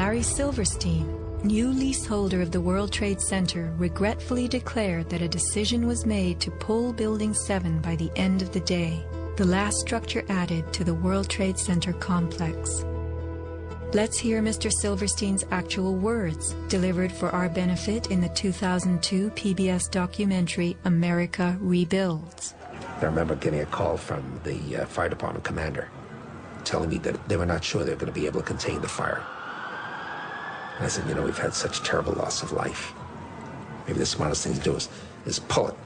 Larry Silverstein, new leaseholder of the World Trade Center, regretfully declared that a decision was made to pull Building 7 by the end of the day, the last structure added to the World Trade Center complex. Let's hear Mr. Silverstein's actual words, delivered for our benefit in the 2002 PBS documentary America Rebuilds. I remember getting a call from the fire department commander telling me that they were not sure they were going to be able to contain the fire. And I said, you know, we've had such terrible loss of life. Maybe the smartest thing to do is pull it.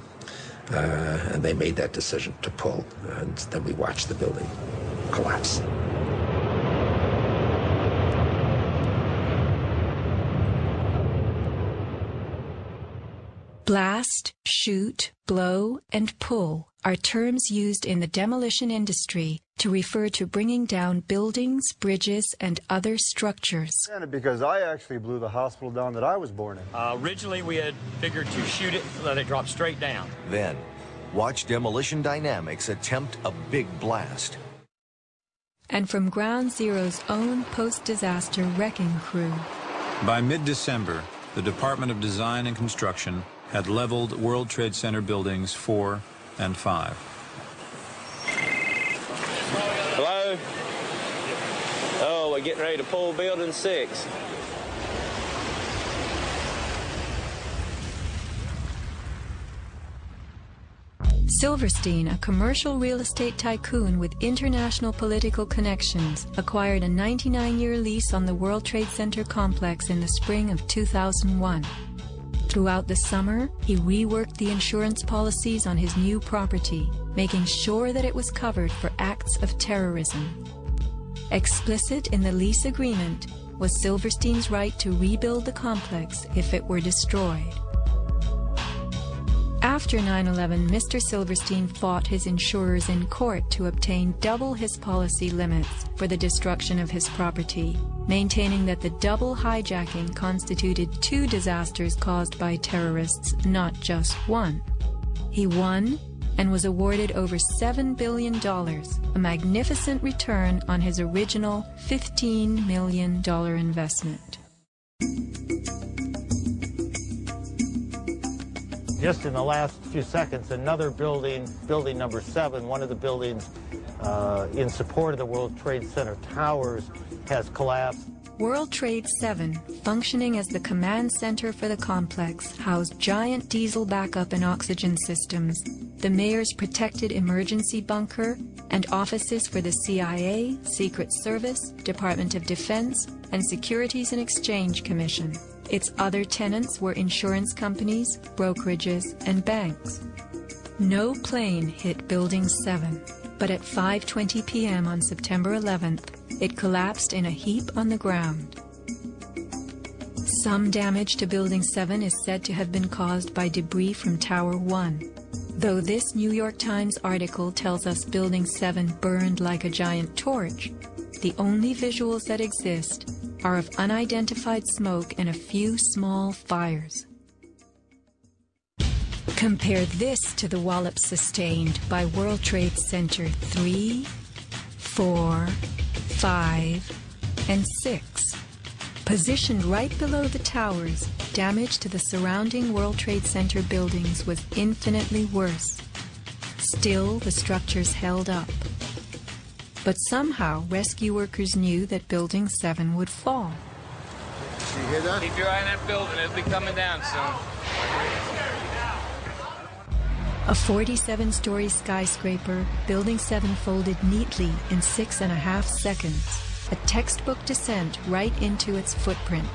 And they made that decision to pull, and then we watched the building collapse. Blast, shoot, blow, and pull are terms used in the demolition industry to refer to bringing down buildings, bridges, and other structures. Because I actually blew the hospital down that I was born in. Originally, we had figured to shoot it, let it drop straight down. Then, watch Demolition Dynamics attempt a big blast. And from Ground Zero's own post-disaster wrecking crew. By mid-December, the Department of Design and Construction had leveled World Trade Center buildings 4 and 5. Hello? Oh, we're getting ready to pull building 6. Silverstein, a commercial real estate tycoon with international political connections, acquired a 99-year lease on the World Trade Center complex in the spring of 2001. Throughout the summer, he reworked the insurance policies on his new property, making sure that it was covered for acts of terrorism. Explicit in the lease agreement was Silverstein's right to rebuild the complex if it were destroyed. After 9/11, Mr. Silverstein fought his insurers in court to obtain double his policy limits for the destruction of his property, maintaining that the double hijacking constituted 2 disasters caused by terrorists, not just one. He won and was awarded over $7 billion, a magnificent return on his original $15 million investment. Just in the last few seconds, another building, building number 7, one of the buildings in support of the World Trade Center towers, has collapsed. World Trade 7, functioning as the command center for the complex, housed giant diesel backup and oxygen systems, the mayor's protected emergency bunker, and offices for the CIA, Secret Service, Department of Defense, and Securities and Exchange Commission. Its other tenants were insurance companies, brokerages, and banks. No plane hit Building 7, but at 5:20 p.m. on September 11th, it collapsed in a heap on the ground. Some damage to Building 7 is said to have been caused by debris from Tower 1. Though this New York Times article tells us Building 7 burned like a giant torch, the only visuals that exist are of unidentified smoke and a few small fires. Compare this to the wallop sustained by World Trade Center 3, 4, 5, and 6. Positioned right below the towers, damage to the surrounding World Trade Center buildings was infinitely worse. Still, the structures held up. But somehow, rescue workers knew that Building 7 would fall. You hear that? Keep your eye on that building. It'll be coming down soon. A 47-story skyscraper, Building 7 folded neatly in 6.5 seconds, a textbook descent right into its footprint.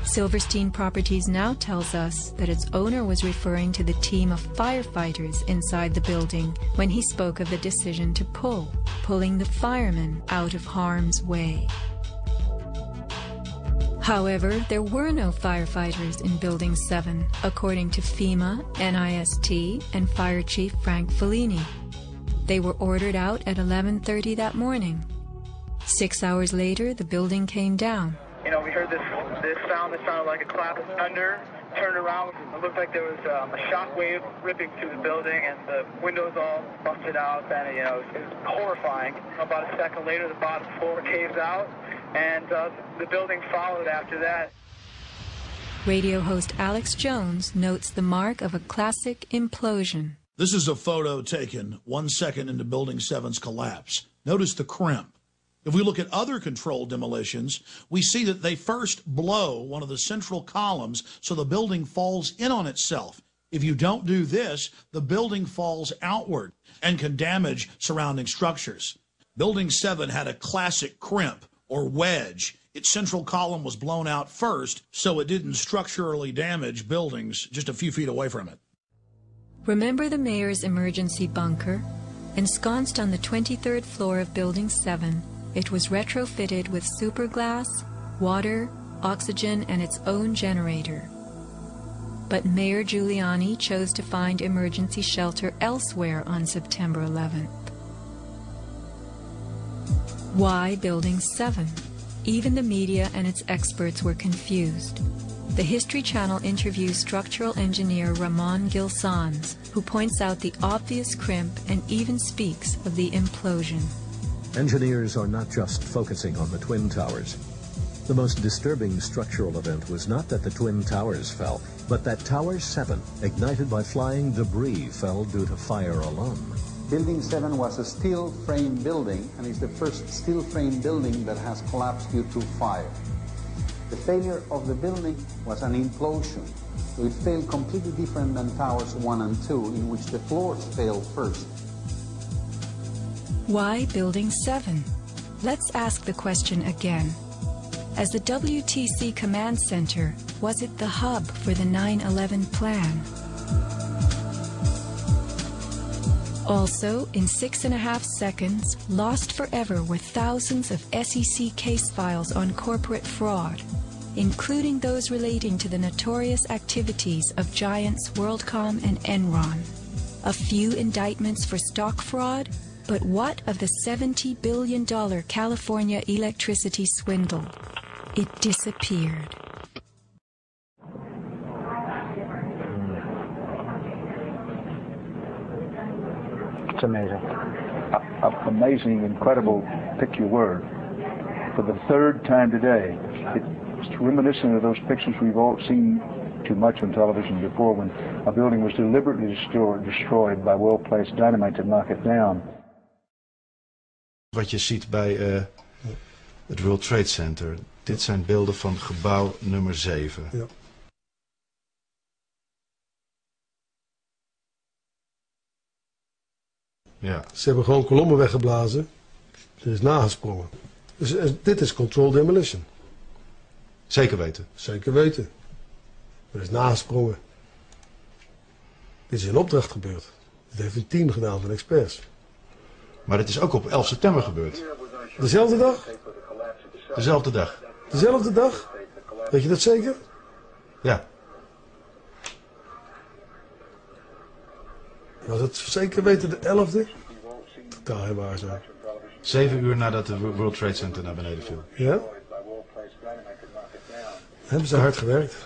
Silverstein Properties now tells us that its owner was referring to the team of firefighters inside the building when he spoke of the decision to pulling the firemen out of harm's way. However, there were no firefighters in Building 7, according to FEMA, NIST, and Fire Chief Frank Fellini. They were ordered out at 11:30 that morning. 6 hours later, the building came down. You know, we heard this sound that sounded like a clap of thunder. Turned around, it looked like there was a shock wave ripping through the building, and the windows all busted out. And it was horrifying. About a second later, the bottom floor caves out, and the building followed after that. Radio host Alex Jones notes the mark of a classic implosion. This is a photo taken 1 second into Building 7's collapse. Notice the crimp. If we look at other controlled demolitions, we see that they first blow one of the central columns so the building falls in on itself. If you don't do this, the building falls outward and can damage surrounding structures. Building 7 had a classic crimp or wedge. Its central column was blown out first, so it didn't structurally damage buildings just a few feet away from it. Remember the mayor's emergency bunker? Ensconced on the 23rd floor of Building 7, it was retrofitted with superglass, water, oxygen, and its own generator. But Mayor Giuliani chose to find emergency shelter elsewhere on September 11th. Why Building 7? Even the media and its experts were confused. The History Channel interviews structural engineer Ramon Gilsans, who points out the obvious crimp and even speaks of the implosion. Engineers are not just focusing on the Twin Towers. The most disturbing structural event was not that the Twin Towers fell, but that Tower 7, ignited by flying debris, fell due to fire alone. Building 7 was a steel frame building, and is the first steel frame building that has collapsed due to fire. The failure of the building was an implosion, so it failed completely different than Towers 1 and 2, in which the floors failed first. Why Building 7? Let's ask the question again. As the WTC Command Center, was it the hub for the 9/11 plan? Also, in 6.5 seconds, lost forever were thousands of SEC case files on corporate fraud, including those relating to the notorious activities of giants WorldCom and Enron. A few indictments for stock fraud, but what of the $70 billion California electricity swindle? It disappeared. It's amazing. Amazing, incredible, pick your word. For the third time today, it's reminiscent of those pictures we've all seen too much on television before, when a building was deliberately destroyed by well-placed dynamite to knock it down. Wat je ziet bij het World Trade Center, dit zijn beelden van gebouw nummer 7. Ja. Ja. Ze hebben gewoon kolommen weggeblazen. Ze is nagesprongen. Dus dit is controlled demolition. Zeker weten? Zeker weten. Er is nagesprongen. Dit is in opdracht gebeurd. Dit heeft een team gedaan van experts. Maar dit is ook op 11 september gebeurd. Dezelfde dag? Dezelfde dag. Dezelfde dag? Weet je dat zeker? Ja. Was het zeker weten de 11e? Totaal heel waar zo. 7 uur nadat de World Trade Center naar beneden viel. Ja? Hebben ze hard gewerkt.